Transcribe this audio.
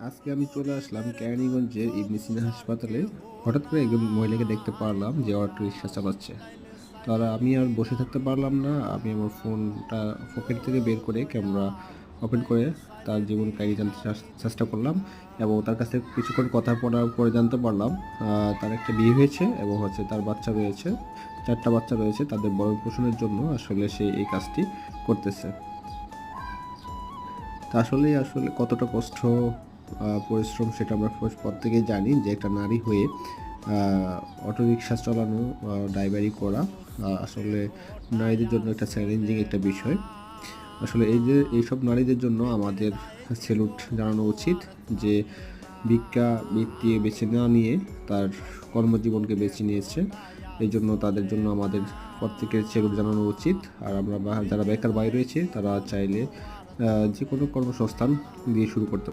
আজকে আমি চলে আসলাম কেরানীগঞ্জের ইবনে সিনা হাসপাতালে। হঠাৎ করে একজন মহিলাকে দেখতে পারলাম যে অটো রিক্সা চালাচ্ছে। তো আর আমি আর বসে থাকতে পারলাম না। আমি আমার ফোনটা পকেট থেকে বের করে ক্যামেরা ওপেন করে তার জীবন কাহিনী জানতে চেষ্টা করলাম এবং তার কাছ থেকে কিছুক্ষণ কথা বলার পরে জানতে পারলাম তার একটা বিয়ে হয়েছে এবং তার বাচ্চা রয়েছে, 4টা বাচ্চা রয়েছে। তাদের ভরণ পোষণের জন্য আসলে সে এই কাজটি করতেছে। তা আসলে কতটা কষ্ট, পরিশ্রম সেটা আমরা প্রত্যেকেই জানি যে একটা নারী হয়ে অটোরিকশা চালানো, ড্রাইভারি করা আসলে নারীদের জন্য একটা চ্যালেঞ্জিং একটা বিষয়। আসলে এই যে এইসব নারীদের জন্য আমাদের স্যালুট জানানো উচিত যে ভিক্ষা বৃত্তি বেছে না নিয়ে তার কর্মজীবনকে বেছে নিয়েছে। এই জন্য তাদের জন্য আমাদের প্রত্যেকের স্যালুট জানানো উচিত। আর আমরা যারা বেকার বাইরে রয়েছে তারা চাইলে যে কোনো কর্মসংস্থান দিয়ে শুরু করতে